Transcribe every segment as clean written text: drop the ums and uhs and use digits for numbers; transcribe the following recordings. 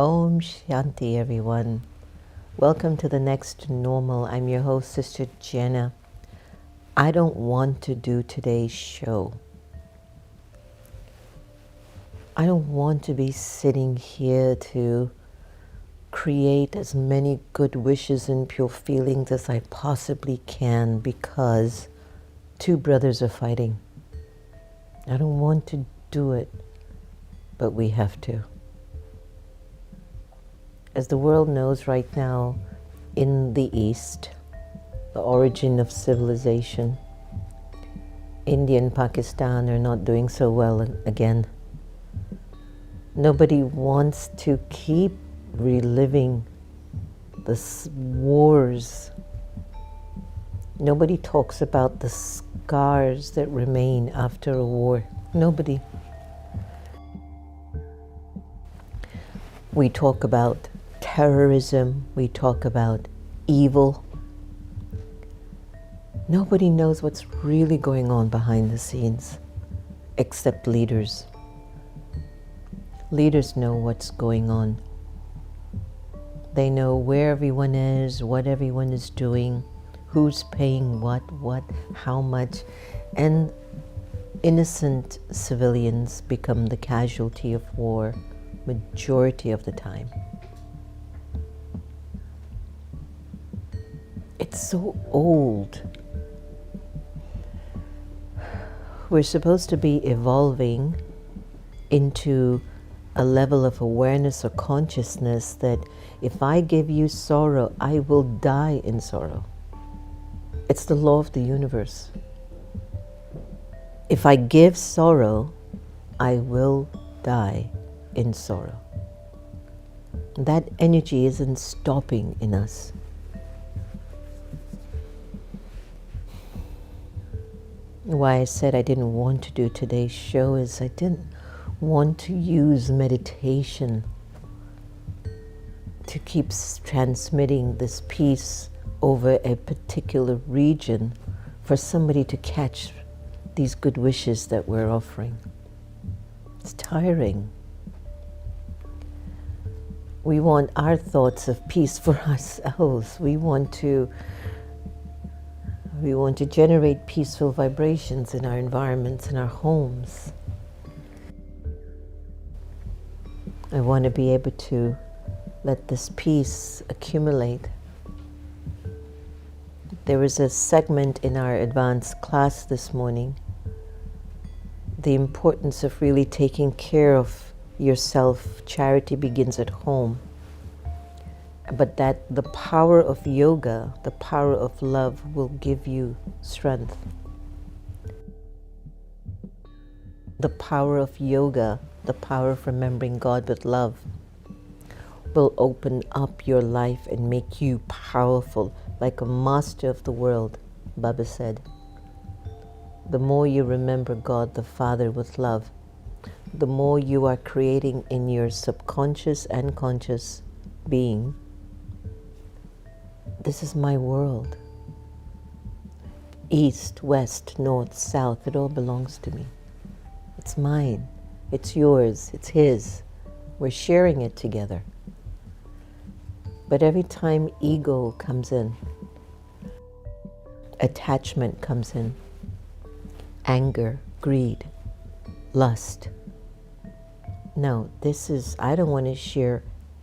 Om Shanti, everyone. Welcome to the next normal. I'm your host, Sister Jenna. I don't want to do today's show. I don't want to be sitting here to create as many good wishes and pure feelings as I possibly can because two brothers are fighting. I don't want to do it, but we have to. As the world knows right now, in the East, the origin of civilization, India and Pakistan are not doing so well again. Nobody wants to keep reliving the wars. Nobody talks about the scars that remain after a war. Nobody. We talk about terrorism, we talk about evil. Nobody knows what's really going on behind the scenes, except leaders. Leaders know what's going on. They know where everyone is, what everyone is doing, who's paying what, how much, and innocent civilians become the casualty of war majority of the time. It's so old. We're supposed to be evolving into a level of awareness or consciousness that if I give you sorrow, I will die in sorrow. It's the law of the universe. If I give sorrow, I will die in sorrow. That energy isn't stopping in us. Why I said I didn't want to do today's show is I didn't want to use meditation to keep transmitting this peace over a particular region for somebody to catch these good wishes that we're offering. It's tiring. We want our thoughts of peace for ourselves. We want to generate peaceful vibrations in our environments, in our homes. I want to be able to let this peace accumulate. There was a segment in our advanced class this morning, the importance of really taking care of yourself. Charity begins at home. But that the power of yoga, the power of love will give you strength. The power of yoga, the power of remembering God with love, will open up your life and make you powerful like a master of the world, Baba said. The more you remember God the Father with love, the more you are creating in your subconscious and conscious being. This is my world. East, west, north, south, it all belongs to me. It's mine, it's yours, it's his. We're sharing it together. But every time ego comes in, attachment comes in, anger, greed, lust. No, I don't want to share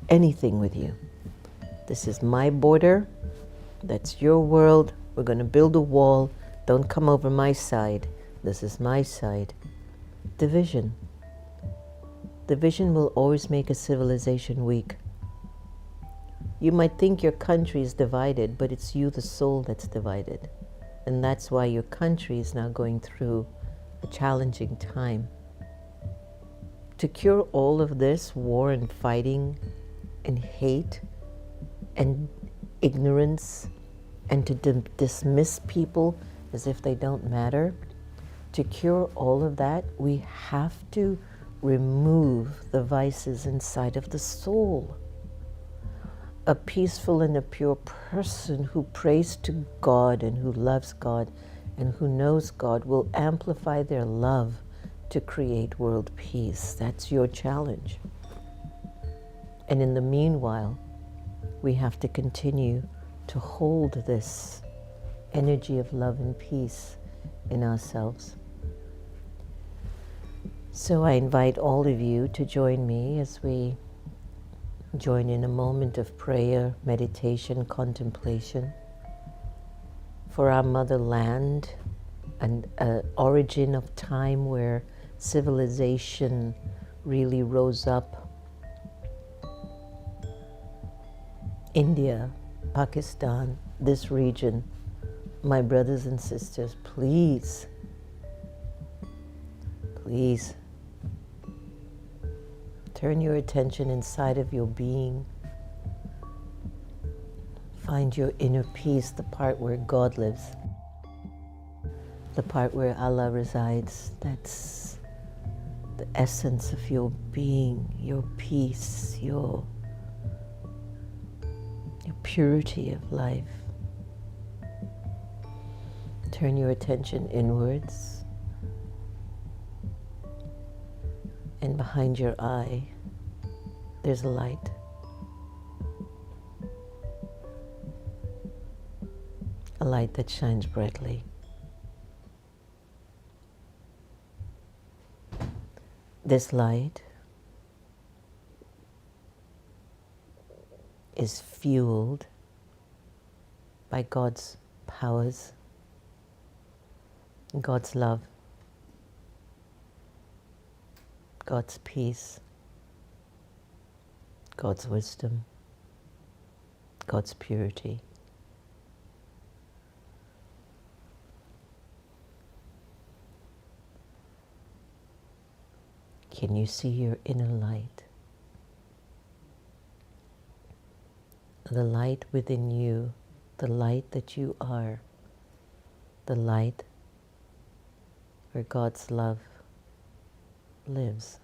anything with you. This is my border. That's your world. We're going to build a wall. Don't come over my side. This is my side. Division. Division will always make a civilization weak. You might think your country is divided, but it's you, the soul, that's divided. And that's why your country is now going through a challenging time. To cure all of this war and fighting and hate and ignorance, and to dismiss people as if they don't matter, to cure all of that, we have to remove the vices inside of the soul. A peaceful and a pure person who prays to God and who loves God and who knows God will amplify their love to create world peace. That's your challenge. And in the meanwhile, we have to continue to hold this energy of love and peace in ourselves. So I invite all of you to join me as we join in a moment of prayer, meditation, contemplation for our motherland, and an origin of time where civilization really rose up. India, Pakistan, this region. My brothers and sisters, please, please turn your attention inside of your being. Find your inner peace, the part where God lives, the part where Allah resides. That's the essence of your being, your peace, your purity of life. Turn your attention inwards, and behind your eye, there's a light. A light that shines brightly. This light is fueled by God's powers, God's love, God's peace, God's wisdom, God's purity. Can you see your inner light? The light within you, the light that you are, the light where God's love lives.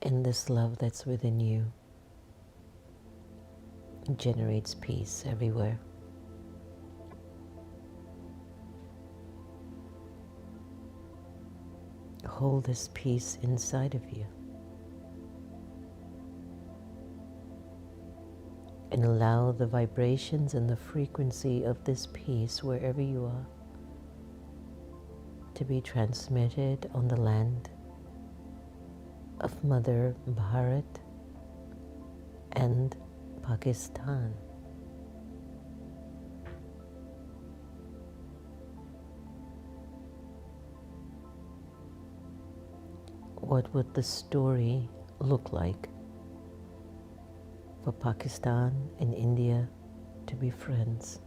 And this love that's within you generates peace everywhere. Hold this peace inside of you and allow the vibrations and the frequency of this peace, wherever you are, to be transmitted on the land of Mother Bharat and Pakistan. What would the story look like for Pakistan and India to be friends?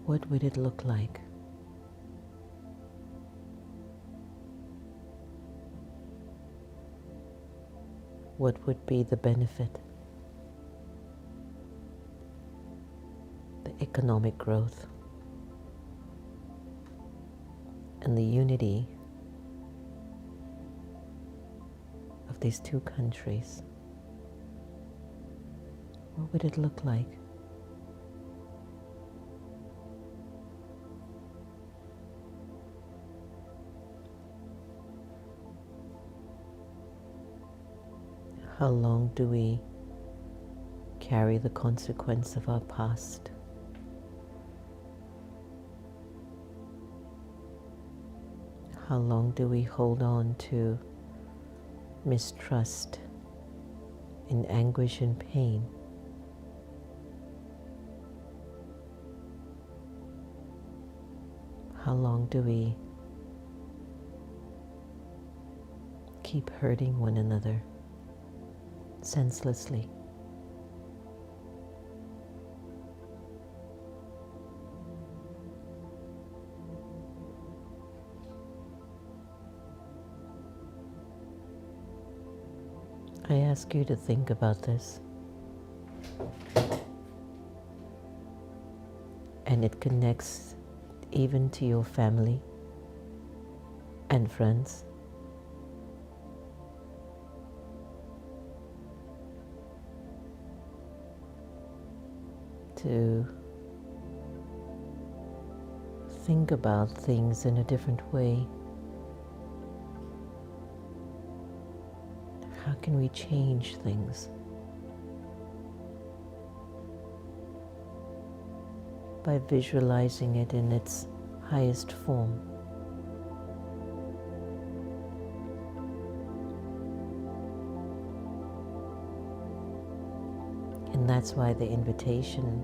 What would it look like? What would be the benefit? The economic growth and the unity of these two countries. What would it look like? How long do we carry the consequence of our past? How long do we hold on to mistrust and anguish and pain? How long do we keep hurting one another senselessly? I ask you to think about this, and it connects even to your family and friends. to think about things in a different way. How can we change things? By visualizing it in its highest form. And that's why the invitation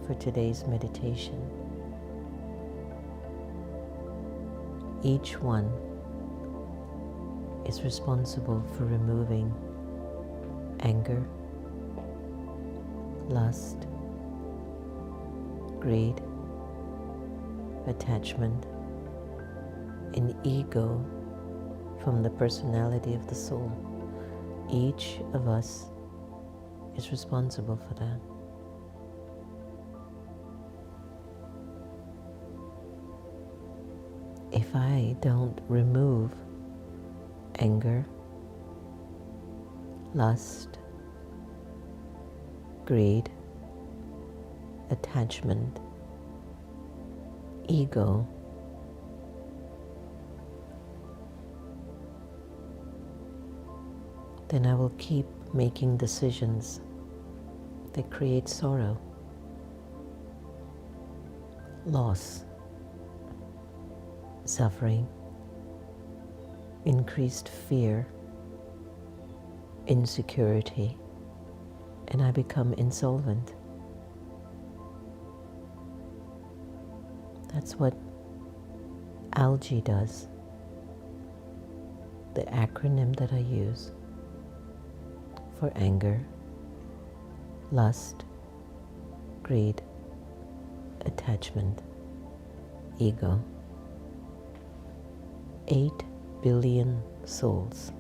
for today's meditation. Each one is responsible for removing anger, lust, greed, attachment, and ego from the personality of the soul. Each of us is responsible for that. If I don't remove anger, lust, greed, attachment, ego, then I will keep making decisions that create sorrow, loss, suffering, increased fear, insecurity, and I become insolvent. That's what algae does. The acronym that I use for anger, lust, greed, attachment, ego. 8 billion souls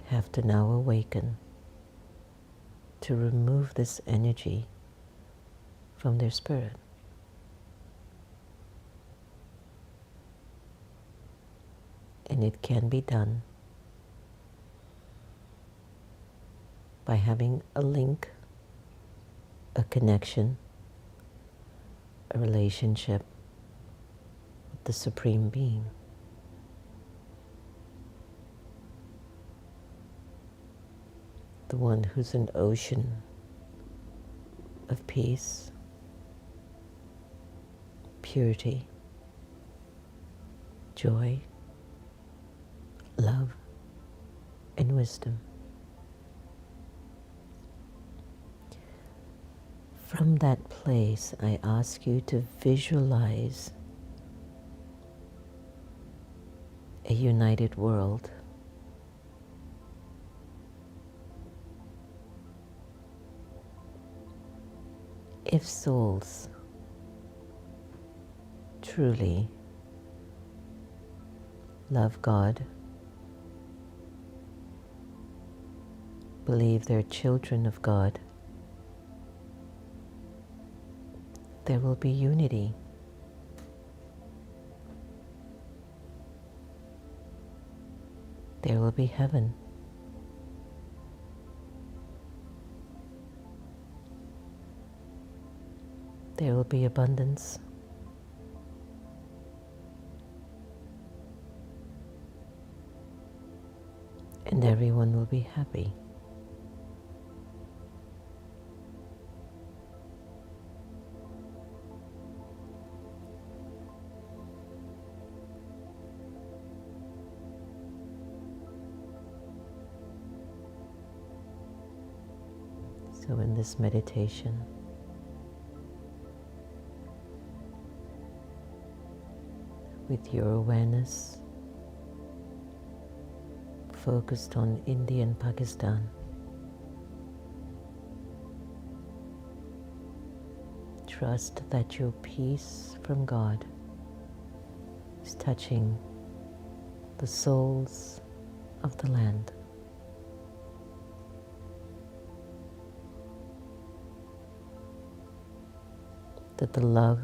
have to now awaken to remove this energy from their spirit. And it can be done by having a link, a connection, a relationship with the Supreme Being. The one who's an ocean of peace, purity, joy, love, and wisdom. From that place, I ask you to visualize a united world. If souls truly love God, believe they're children of God, there will be unity. There will be heaven. There will be abundance. And everyone will be happy. So in this meditation, with your awareness focused on India and Pakistan, trust that your peace from God is touching the souls of the land. That the love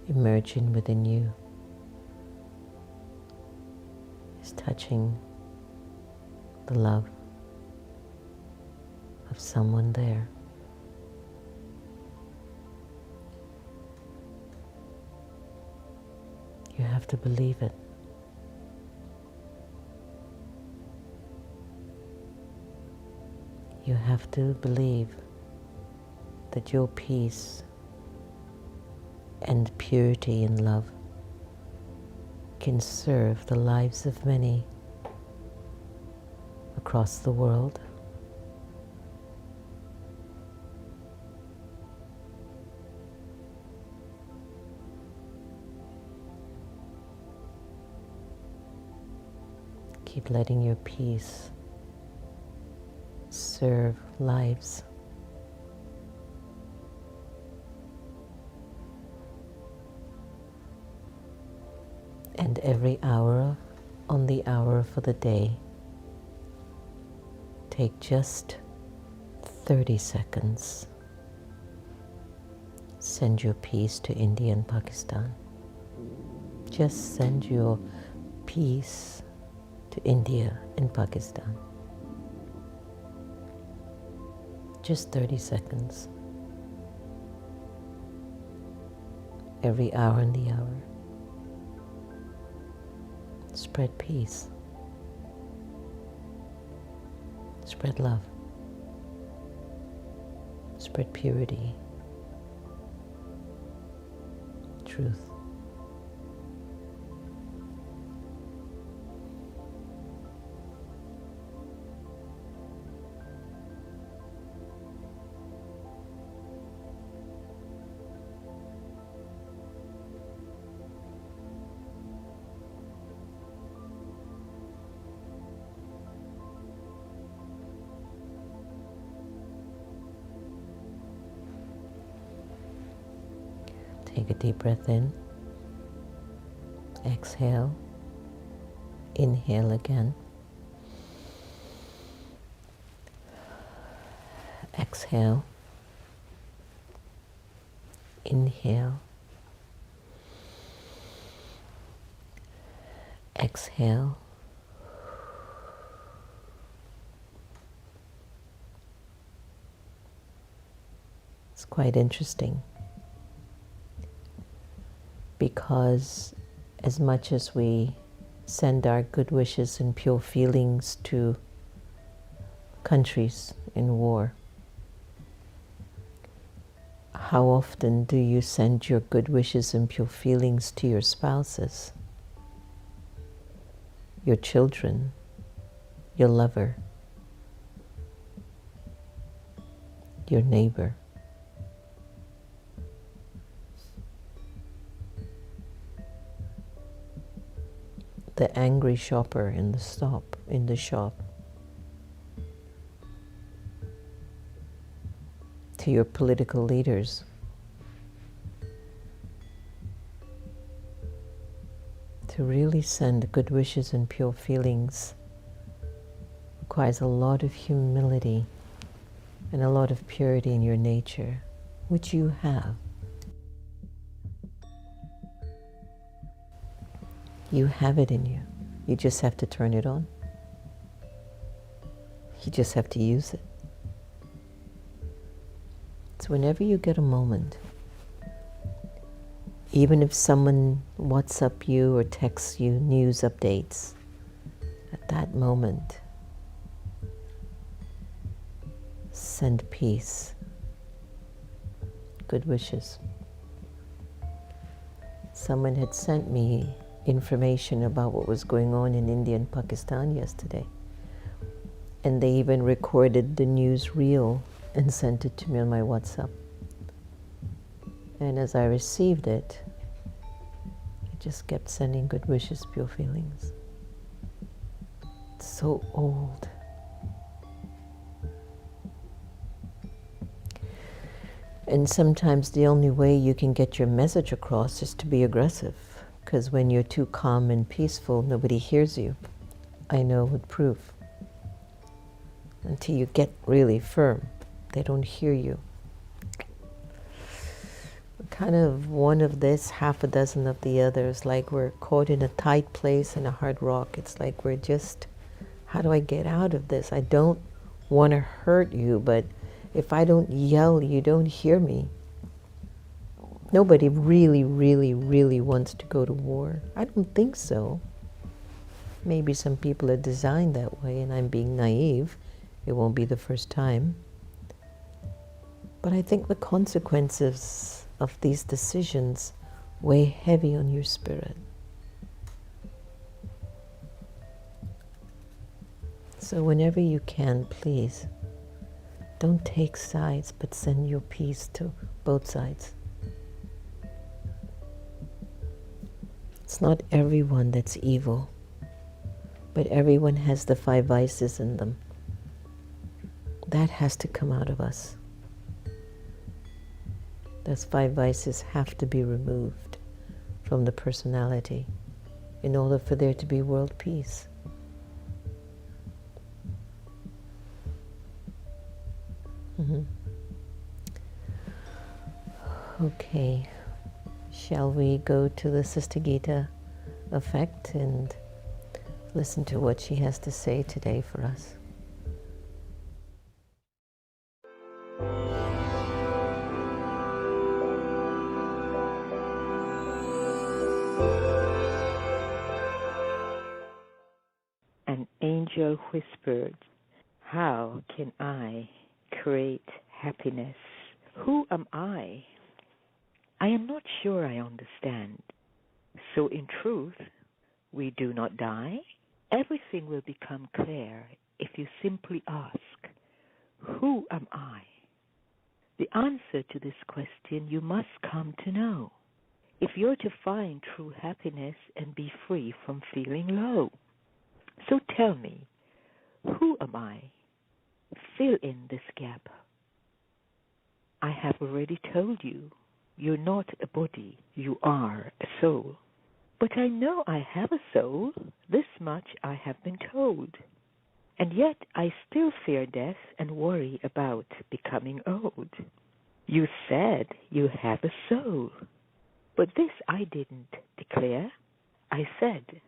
emerging within you is touching the love of someone there You have to believe it. You have to believe that your peace and purity and love can serve the lives of many across the world. Keep letting your peace serve lives. And every hour on the hour for the day, take just 30 seconds. Send your peace to India and Pakistan. Just send your peace to India and Pakistan. Just 30 seconds. Every hour on the hour. Spread peace. Spread love. Spread purity. Truth. Take a deep breath in. Exhale. Inhale again. Exhale. Inhale. Exhale. It's quite interesting, because as much as we send our good wishes and pure feelings to countries in war, how often do you send your good wishes and pure feelings to your spouses, your children, your lover, your neighbor? The angry shopper in the shop, to your political leaders, to really send good wishes and pure feelings requires a lot of humility and a lot of purity in your nature, which you have. You have it in you. You just have to turn it on. You just have to use it. So whenever you get a moment, even if someone WhatsApp you or texts you news updates, at that moment, send peace, good wishes. Someone had sent me information about what was going on in India and Pakistan yesterday. And they even recorded the news reel and sent it to me on my WhatsApp. And as I received it, I just kept sending good wishes, pure feelings. It's so old. And sometimes the only way you can get your message across is to be aggressive. Because when you're too calm and peaceful, nobody hears you. I know with proof. Until you get really firm, they don't hear you. We're kind of one of this, half a dozen of the others, like we're caught in a tight place in a hard rock. It's like we're just, how do I get out of this? I don't want to hurt you, but if I don't yell, you don't hear me. Nobody really, really, really wants to go to war. I don't think so. Maybe some people are designed that way, and I'm being naive. It won't be the first time. But I think the consequences of these decisions weigh heavy on your spirit. So whenever you can, please, don't take sides, but send your peace to both sides. It's not everyone that's evil, but everyone has the 5 vices in them. That has to come out of us. Those 5 vices have to be removed from the personality in order for there to be world peace. Okay, shall we go to the Sister Gita effect and listen to what she has to say today for us? An angel whispered, "How can I create happiness? Who am I? I am not sure I understand. So in truth, we do not die? Everything will become clear if you simply ask, who am I? The answer to this question you must come to know if you're to find true happiness and be free from feeling low. So tell me, who am I? Fill in this gap. I have already told you, you're not a body, you are a soul. But I know I have a soul, this much I have been told. And yet I still fear death and worry about becoming old. You said you have a soul, but this I didn't declare. I said,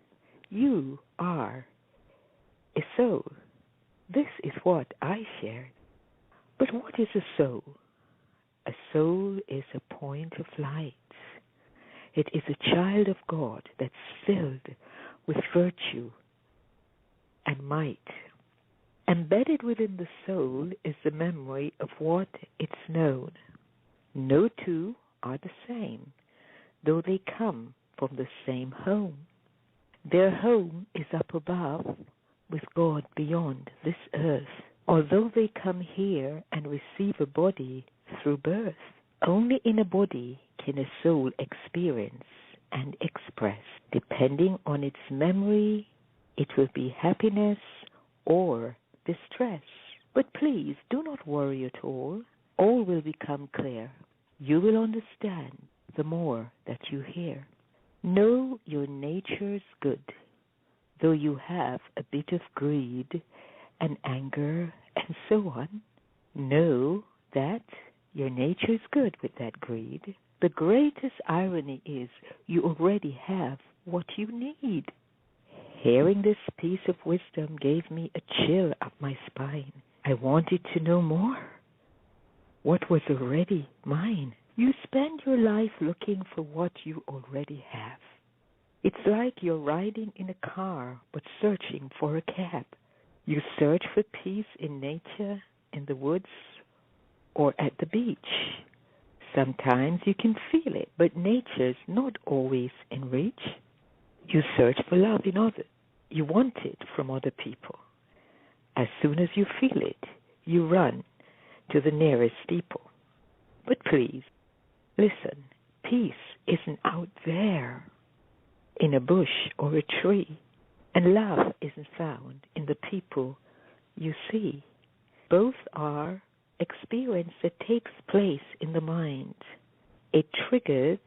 you are a soul. This is what I shared. But what is a soul? A soul is a point of light. It is a child of God that's filled with virtue and might. Embedded within the soul is the memory of what it's known. No two are the same, though they come from the same home. Their home is up above, with God beyond this earth. Although they come here and receive a body through birth, only in a body can a soul experience and express. Depending on its memory, it will be happiness or distress. But please do not worry at all. All will become clear. You will understand the more that you hear. Know your nature's good, though you have a bit of greed and anger and so on. Know that your nature is good with that greed. The greatest irony is you already have what you need. Hearing this piece of wisdom gave me a chill up my spine. I wanted to know more. What was already mine? You spend your life looking for what you already have. It's like you're riding in a car but searching for a cab. You search for peace in nature, in the woods, or at the beach. Sometimes you can feel it, but nature's not always in reach. You search for love in others. You want it from other people. As soon as you feel it, you run to the nearest steeple. But please, listen, peace isn't out there in a bush or a tree, and love isn't found in the people you see. Both are experience that takes place in the mind. It triggered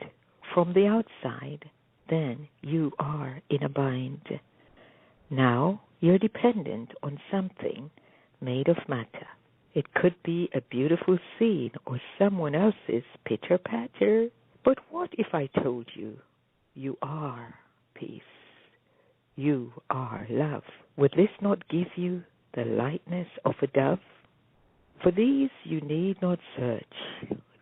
from the outside, then you are in a bind. Now you're dependent on something made of matter. It could be a beautiful scene or someone else's pitter-patter. But what if I told you, you are peace? You are love. Would this not give you the lightness of a dove? For these you need not search.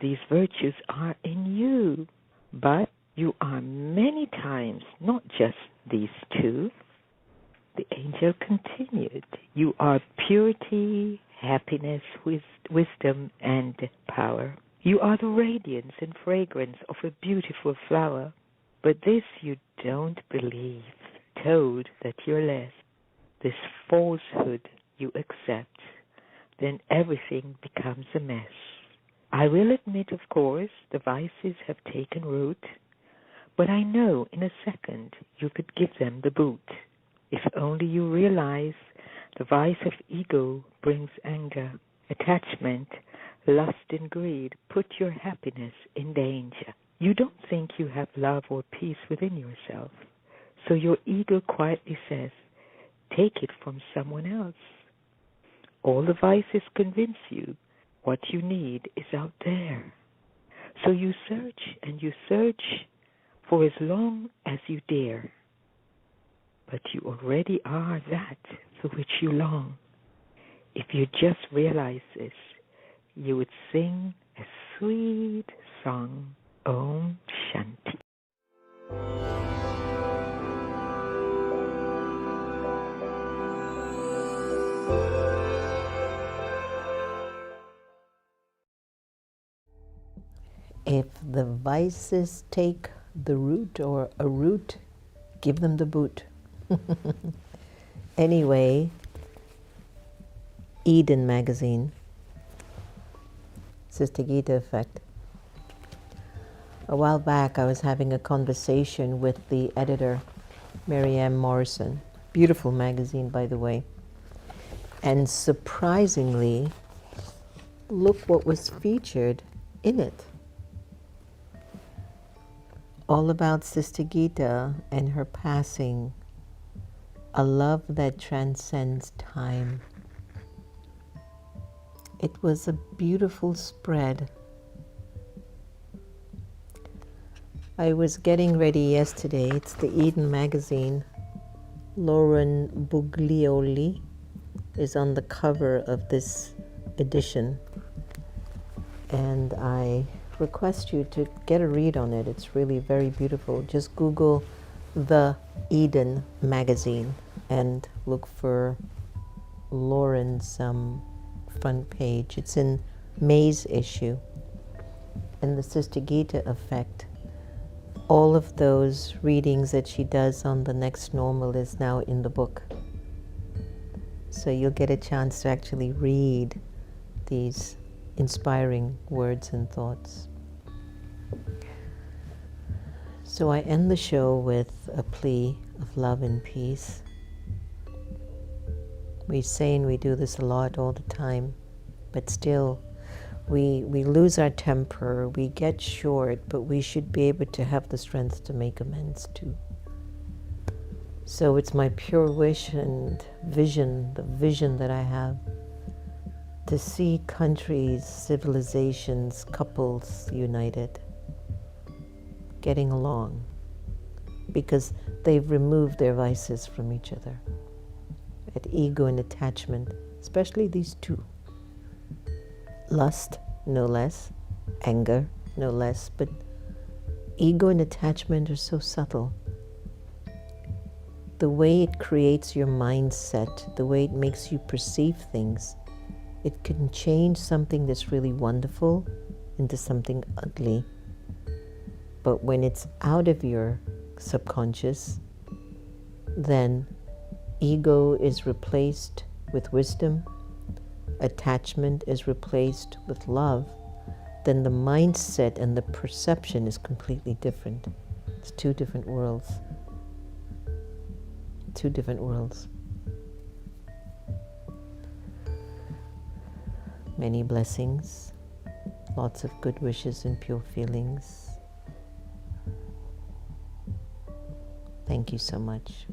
These virtues are in you, but you are many times not just these two. The angel continued, you are purity, happiness, wisdom, and power. You are the radiance and fragrance of a beautiful flower. But this you don't believe, told that you're less. This falsehood you accept, then everything becomes a mess. I will admit, of course, the vices have taken root, but I know in a second you could give them the boot. If only you realize the vice of ego brings anger, attachment, lust and greed put your happiness in danger. You don't think you have love or peace within yourself, so your ego quietly says, take it from someone else. All the vices convince you what you need is out there. So you search and you search for as long as you dare. But you already are that for which you long. If you just realize this, you would sing a sweet song, Om Shanti. If the vices take the root or a root, give them the boot. Anyway, Eden magazine, Sister Gita Effect. A while back I was having a conversation with the editor, Mary M. Morrison. Beautiful magazine, by the way. And surprisingly, look what was featured in it. All about Sister Gita and her passing. A love that transcends time. It was a beautiful spread. I was getting ready yesterday. It's the Eden magazine. Lauren Buglioli is on the cover of this edition. And I request you to get a read on it. It's really very beautiful. Just Google the Eden magazine and look for Lauren's front page. It's in May's issue. And the Sister Gita Effect. All of those readings that she does on the Next Normal is now in the book. So you'll get a chance to actually read these inspiring words and thoughts. So I end the show with a plea of love and peace. We say and we do this a lot all the time, but still we lose our temper, we get short, but we should be able to have the strength to make amends too. So it's my pure wish and vision, the vision that I have, to see countries, civilizations, couples united, getting along, because they've removed their vices from each other. At ego and attachment, especially these two. Lust, no less. Anger, no less. But ego and attachment are so subtle. The way it creates your mindset, the way it makes you perceive things, it can change something that's really wonderful into something ugly. But when it's out of your subconscious, then ego is replaced with wisdom, attachment is replaced with love, then the mindset and the perception is completely different. It's two different worlds. Two different worlds. Many blessings, lots of good wishes and pure feelings. Thank you so much.